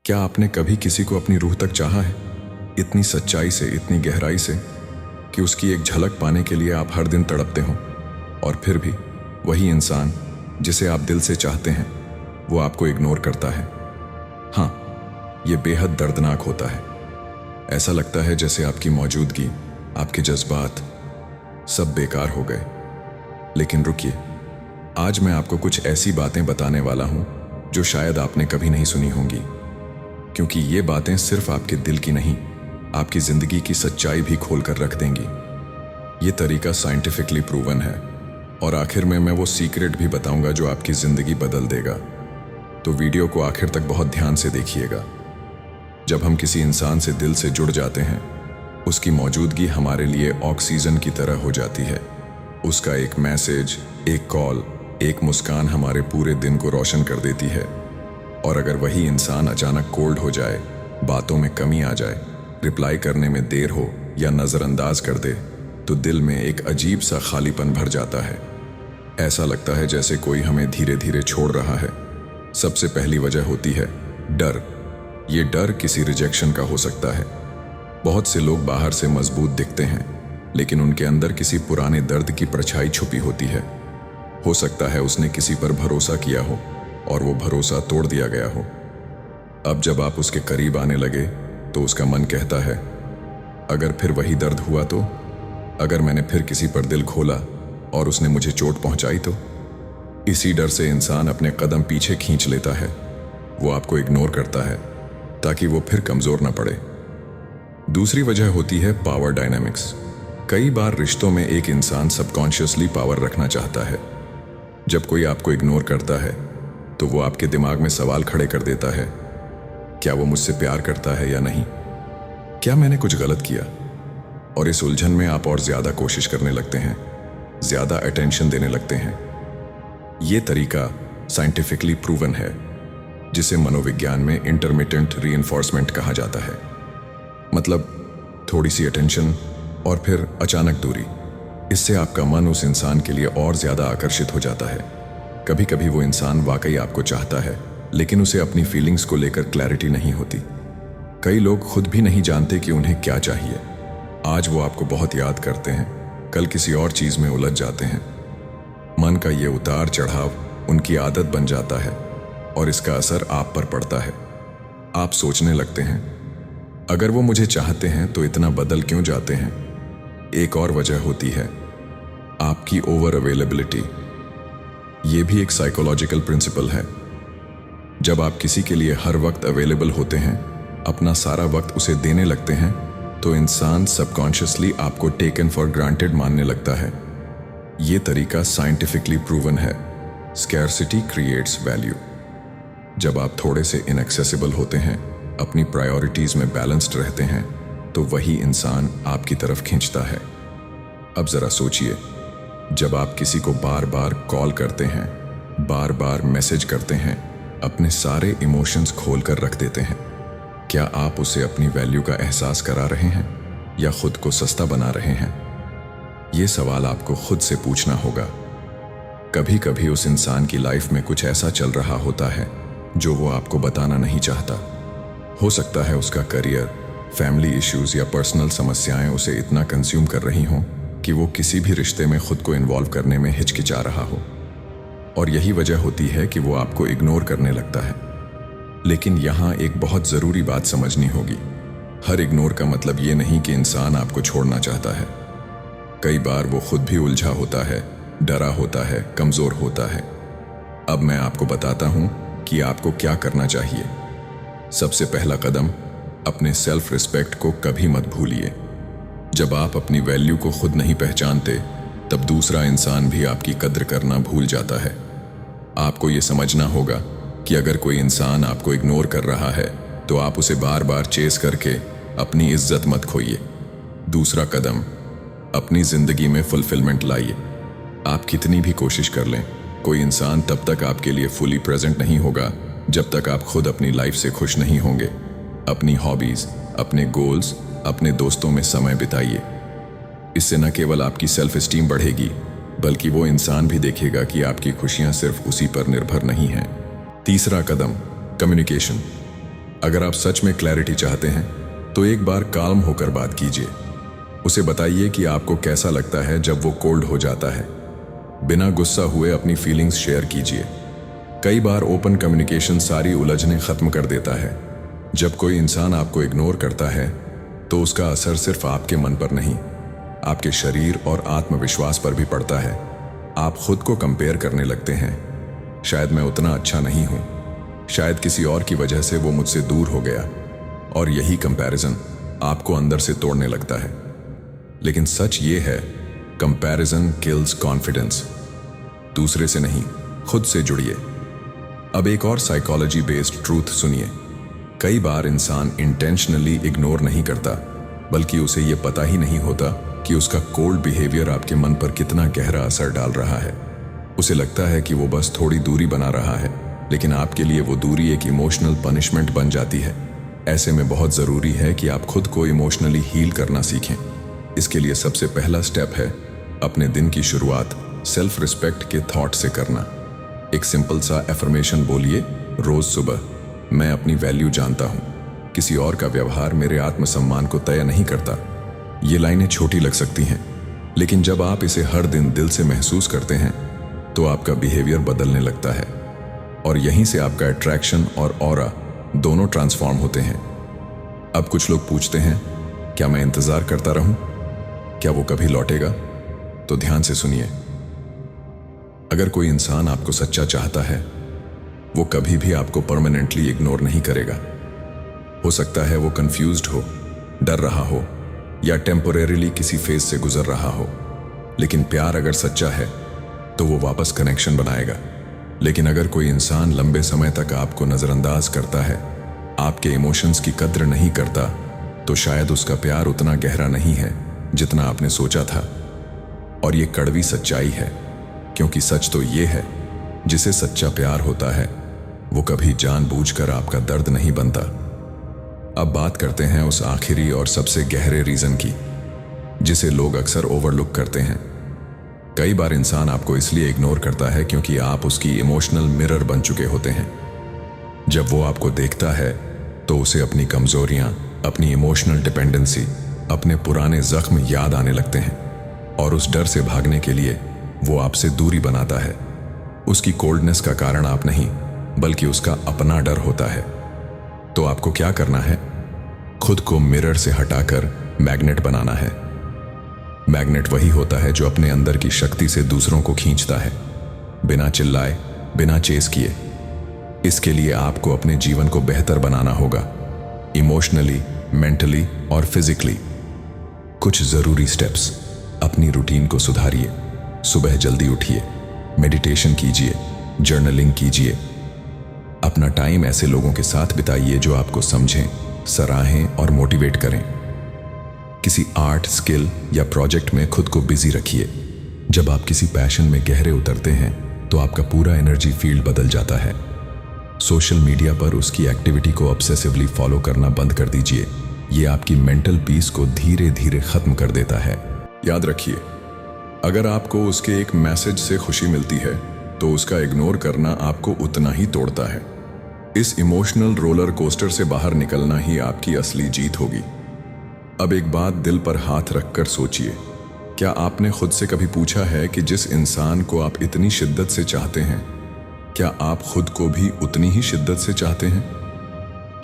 क्या आपने कभी किसी को अपनी रूह तक चाहा है, इतनी सच्चाई से, इतनी गहराई से कि उसकी एक झलक पाने के लिए आप हर दिन तड़पते हो, और फिर भी वही इंसान जिसे आप दिल से चाहते हैं वो आपको इग्नोर करता है? हाँ, ये बेहद दर्दनाक होता है। ऐसा लगता है जैसे आपकी मौजूदगी, आपके जज्बात सब बेकार हो गए। लेकिन रुकिए, आज मैं आपको कुछ ऐसी बातें बताने वाला हूं जो शायद आपने कभी नहीं सुनी होंगी, क्योंकि ये बातें सिर्फ आपके दिल की नहीं, आपकी जिंदगी की सच्चाई भी खोल कर रख देंगी। ये तरीका साइंटिफिकली प्रूवन है, और आखिर में मैं वो सीक्रेट भी बताऊंगा जो आपकी जिंदगी बदल देगा। तो वीडियो को आखिर तक बहुत ध्यान से देखिएगा। जब हम किसी इंसान से दिल से जुड़ जाते हैं, उसकी मौजूदगी हमारे लिए ऑक्सीजन की तरह हो जाती है। उसका एक मैसेज, एक कॉल, एक मुस्कान हमारे पूरे दिन को रोशन कर देती है। और अगर वही इंसान अचानक कोल्ड हो जाए, बातों में कमी आ जाए, रिप्लाई करने में देर हो या नज़रअंदाज कर दे, तो दिल में एक अजीब सा खालीपन भर जाता है। ऐसा लगता है जैसे कोई हमें धीरे धीरे छोड़ रहा है। सबसे पहली वजह होती है डर। ये डर किसी रिजेक्शन का हो सकता है। बहुत से लोग बाहर से मजबूत दिखते हैं, लेकिन उनके अंदर किसी पुराने दर्द की परछाई छुपी होती है। हो सकता है उसने किसी पर भरोसा किया हो और वो भरोसा तोड़ दिया गया हो। अब जब आप उसके करीब आने लगे तो उसका मन कहता है, अगर फिर वही दर्द हुआ तो? अगर मैंने फिर किसी पर दिल खोला और उसने मुझे चोट पहुंचाई तो? इसी डर से इंसान अपने कदम पीछे खींच लेता है। वो आपको इग्नोर करता है ताकि वो फिर कमजोर न पड़े। दूसरी वजह होती है पावर डायनामिक्स। कई बार रिश्तों में एक इंसान सबकॉन्शियसली पावर रखना चाहता है। जब कोई आपको इग्नोर करता है तो वो आपके दिमाग में सवाल खड़े कर देता है, क्या वो मुझसे प्यार करता है या नहीं? क्या मैंने कुछ गलत किया? और इस उलझन में आप और ज्यादा कोशिश करने लगते हैं, ज्यादा अटेंशन देने लगते हैं। ये तरीका साइंटिफिकली प्रूवन है, जिसे मनोविज्ञान में इंटरमिटेंट रीइंफोर्समेंट कहा जाता है। मतलब थोड़ी सी अटेंशन और फिर अचानक दूरी। इससे आपका मन उस इंसान के लिए और ज्यादा आकर्षित हो जाता है। कभी कभी वो इंसान वाकई आपको चाहता है, लेकिन उसे अपनी फीलिंग्स को लेकर क्लैरिटी नहीं होती। कई लोग खुद भी नहीं जानते कि उन्हें क्या चाहिए। आज वो आपको बहुत याद करते हैं, कल किसी और चीज में उलझ जाते हैं। मन का ये उतार चढ़ाव उनकी आदत बन जाता है, और इसका असर आप पर पड़ता है। आप सोचने लगते हैं, अगर वो मुझे चाहते हैं तो इतना बदल क्यों जाते हैं? एक और वजह होती है आपकी ओवर अवेलेबिलिटी। ये भी एक साइकोलॉजिकल प्रिंसिपल है। जब आप किसी के लिए हर वक्त अवेलेबल होते हैं, अपना सारा वक्त उसे देने लगते हैं, तो इंसान सबकॉन्शियसली आपको टेकन फॉर ग्रांटेड मानने लगता है। ये तरीका साइंटिफिकली प्रूवन है। Scarcity creates value. जब आप थोड़े से इनएक्सेसिबल होते हैं, अपनी प्रायोरिटीज में बैलेंस्ड रहते हैं, तो वही इंसान आपकी तरफ खींचता है। अब जरा सोचिए, जब आप किसी को बार बार कॉल करते हैं, बार बार मैसेज करते हैं, अपने सारे इमोशंस खोल कर रख देते हैं, क्या आप उसे अपनी वैल्यू का एहसास करा रहे हैं या खुद को सस्ता बना रहे हैं? ये सवाल आपको खुद से पूछना होगा। कभी कभी उस इंसान की लाइफ में कुछ ऐसा चल रहा होता है जो वो आपको बताना नहीं चाहता। हो सकता है उसका करियर, फैमिली इश्यूज या पर्सनल समस्याएं उसे इतना कंज्यूम कर रही हों कि वो किसी भी रिश्ते में खुद को इन्वॉल्व करने में हिचकिचा रहा हो। और यही वजह होती है कि वो आपको इग्नोर करने लगता है। लेकिन यहाँ एक बहुत ज़रूरी बात समझनी होगी। हर इग्नोर का मतलब ये नहीं कि इंसान आपको छोड़ना चाहता है। कई बार वो खुद भी उलझा होता है, डरा होता है, कमज़ोर होता है। अब मैं आपको बताता हूँ कि आपको क्या करना चाहिए। सबसे पहला कदम, अपने सेल्फ रिस्पेक्ट को कभी मत भूलिए। जब आप अपनी वैल्यू को खुद नहीं पहचानते, तब दूसरा इंसान भी आपकी कद्र करना भूल जाता है। आपको ये समझना होगा कि अगर कोई इंसान आपको इग्नोर कर रहा है, तो आप उसे बार बार चेस करके अपनी इज्जत मत खोइए। दूसरा कदम, अपनी जिंदगी में फुलफिलमेंट लाइए। आप कितनी भी कोशिश कर लें, कोई इंसान तब तक आपके लिए फुली प्रेजेंट नहीं होगा जब तक आप खुद अपनी लाइफ से खुश नहीं होंगे। अपनी हॉबीज, अपने गोल्स, अपने दोस्तों में समय बिताइए। इससे न केवल आपकी सेल्फ एस्टीम बढ़ेगी, बल्कि वो इंसान भी देखेगा कि आपकी खुशियां सिर्फ उसी पर निर्भर नहीं हैं। तीसरा कदम, कम्युनिकेशन। अगर आप सच में क्लैरिटी चाहते हैं तो एक बार काल्म होकर बात कीजिए। उसे बताइए कि आपको कैसा लगता है जब वो कोल्ड हो जाता है। बिना गुस्सा हुए अपनी फीलिंग्स शेयर कीजिए। कई बार ओपन कम्युनिकेशन सारी उलझनें खत्म कर देता है। जब कोई इंसान आपको इग्नोर करता है तो उसका असर सिर्फ आपके मन पर नहीं, आपके शरीर और आत्मविश्वास पर भी पड़ता है। आप खुद को कंपेयर करने लगते हैं, शायद मैं उतना अच्छा नहीं हूं, शायद किसी और की वजह से वो मुझसे दूर हो गया। और यही कंपैरिजन आपको अंदर से तोड़ने लगता है। लेकिन सच ये है, कंपैरिजन किल्स कॉन्फिडेंस। दूसरे से नहीं, खुद से जुड़िए। अब एक और साइकोलॉजी बेस्ड ट्रूथ सुनिए। कई बार इंसान इंटेंशनली इग्नोर नहीं करता, बल्कि उसे ये पता ही नहीं होता कि उसका कोल्ड बिहेवियर आपके मन पर कितना गहरा असर डाल रहा है। उसे लगता है कि वो बस थोड़ी दूरी बना रहा है, लेकिन आपके लिए वो दूरी एक इमोशनल पनिशमेंट बन जाती है। ऐसे में बहुत ज़रूरी है कि आप खुद को इमोशनली हील करना सीखें। इसके लिए सबसे पहला स्टेप है अपने दिन की शुरुआत सेल्फ रिस्पेक्ट के थॉट से करना। एक सिंपल सा एफर्मेशन बोलिए रोज सुबह, मैं अपनी वैल्यू जानता हूँ, किसी और का व्यवहार मेरे आत्मसम्मान को तय नहीं करता। ये लाइनें छोटी लग सकती हैं, लेकिन जब आप इसे हर दिन दिल से महसूस करते हैं तो आपका बिहेवियर बदलने लगता है, और यहीं से आपका अट्रैक्शन और ऑरा दोनों ट्रांसफॉर्म होते हैं। अब कुछ लोग पूछते हैं, क्या मैं इंतजार करता रहूं? क्या वो कभी लौटेगा? तो ध्यान से सुनिए। अगर कोई इंसान आपको सच्चा चाहता है, वो कभी भी आपको परमानेंटली इग्नोर नहीं करेगा। हो सकता है वो कंफ्यूज्ड हो, डर रहा हो, या टेम्पोरेरीली किसी फेज से गुजर रहा हो, लेकिन प्यार अगर सच्चा है तो वो वापस कनेक्शन बनाएगा। लेकिन अगर कोई इंसान लंबे समय तक आपको नजरअंदाज करता है, आपके इमोशंस की कद्र नहीं करता, तो शायद उसका प्यार उतना गहरा नहीं है जितना आपने सोचा था। और ये कड़वी सच्चाई है, क्योंकि सच तो ये है, जिसे सच्चा प्यार होता है वो कभी जानबूझकर आपका दर्द नहीं बनता। अब बात करते हैं उस आखिरी और सबसे गहरे रीजन की, जिसे लोग अक्सर ओवरलुक करते हैं। कई बार इंसान आपको इसलिए इग्नोर करता है क्योंकि आप उसकी इमोशनल मिरर बन चुके होते हैं। जब वो आपको देखता है तो उसे अपनी कमजोरियां, अपनी इमोशनल डिपेंडेंसी, अपने पुराने जख्म याद आने लगते हैं, और उस डर से भागने के लिए वो आपसे दूरी बनाता है। उसकी कोल्डनेस का कारण आप नहीं, बल्कि उसका अपना डर होता है। तो आपको क्या करना है? खुद को मिरर से हटाकर मैग्नेट बनाना है। मैग्नेट वही होता है जो अपने अंदर की शक्ति से दूसरों को खींचता है, बिना चिल्लाए, बिना चेस किए। इसके लिए आपको अपने जीवन को बेहतर बनाना होगा, इमोशनली, मेंटली और फिजिकली। कुछ जरूरी स्टेप्स। अपनी रूटीन को सुधारिए। सुबह जल्दी उठिए, मेडिटेशन कीजिए, जर्नलिंग कीजिए। अपना टाइम ऐसे लोगों के साथ बिताइए जो आपको समझें, सराहें और मोटिवेट करें। किसी आर्ट, स्किल या प्रोजेक्ट में खुद को बिजी रखिए। जब आप किसी पैशन में गहरे उतरते हैं तो आपका पूरा एनर्जी फील्ड बदल जाता है। सोशल मीडिया पर उसकी एक्टिविटी को ऑब्सेसिवली फॉलो करना बंद कर दीजिए। ये आपकी मेंटल पीस को धीरे धीरे खत्म कर देता है। याद रखिए, अगर आपको उसके एक मैसेज से खुशी मिलती है तो उसका इग्नोर करना आपको उतना ही तोड़ता है। इस इमोशनल रोलर कोस्टर से बाहर निकलना ही आपकी असली जीत होगी। अब एक बात दिल पर हाथ रखकर सोचिए, क्या आपने खुद से कभी पूछा है कि जिस इंसान को आप इतनी शिद्दत से चाहते हैं, क्या आप खुद को भी उतनी ही शिद्दत से चाहते हैं?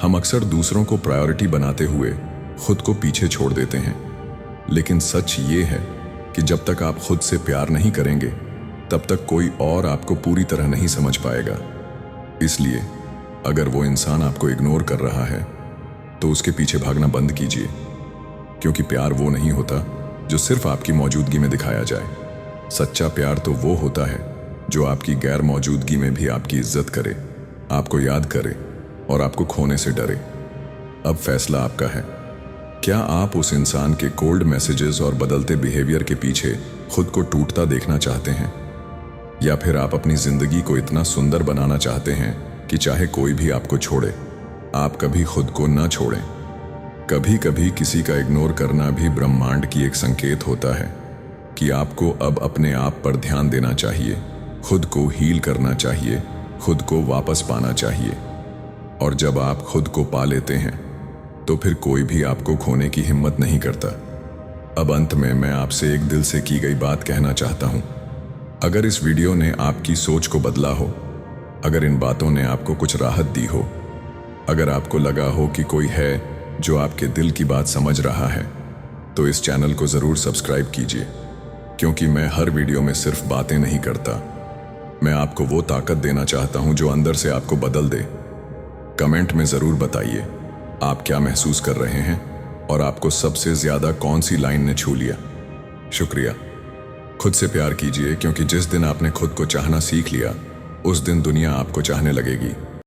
हम अक्सर दूसरों को प्रायोरिटी बनाते हुए खुद को पीछे छोड़ देते हैं, लेकिन सच ये है कि जब तक आप खुद से प्यार नहीं करेंगे, तब तक कोई और आपको पूरी तरह नहीं समझ पाएगा। इसलिए अगर वो इंसान आपको इग्नोर कर रहा है तो उसके पीछे भागना बंद कीजिए, क्योंकि प्यार वो नहीं होता जो सिर्फ आपकी मौजूदगी में दिखाया जाए। सच्चा प्यार तो वो होता है जो आपकी गैर मौजूदगी में भी आपकी इज्जत करे, आपको याद करे और आपको खोने से डरे। अब फैसला आपका है। क्या आप उस इंसान के कोल्ड मैसेजेस और बदलते बिहेवियर के पीछे खुद को टूटता देखना चाहते हैं, या फिर आप अपनी जिंदगी को इतना सुंदर बनाना चाहते हैं कि चाहे कोई भी आपको छोड़े, आप कभी खुद को न छोड़ें? कभी कभी किसी का इग्नोर करना भी ब्रह्मांड की एक संकेत होता है कि आपको अब अपने आप पर ध्यान देना चाहिए, खुद को हील करना चाहिए, खुद को वापस पाना चाहिए। और जब आप खुद को पा लेते हैं तो फिर कोई भी आपको खोने की हिम्मत नहीं करता। अब अंत में मैं आपसे एक दिल से की गई बात कहना चाहता हूं। अगर इस वीडियो ने आपकी सोच को बदला हो, अगर इन बातों ने आपको कुछ राहत दी हो, अगर आपको लगा हो कि कोई है जो आपके दिल की बात समझ रहा है, तो इस चैनल को ज़रूर सब्सक्राइब कीजिए, क्योंकि मैं हर वीडियो में सिर्फ बातें नहीं करता, मैं आपको वो ताकत देना चाहता हूं जो अंदर से आपको बदल दे। कमेंट में ज़रूर बताइए आप क्या महसूस कर रहे हैं और आपको सबसे ज़्यादा कौन सी लाइन ने छू लिया। शुक्रिया। खुद से प्यार कीजिए, क्योंकि जिस दिन आपने खुद को चाहना सीख लिया, उस दिन दुनिया आपको चाहने लगेगी।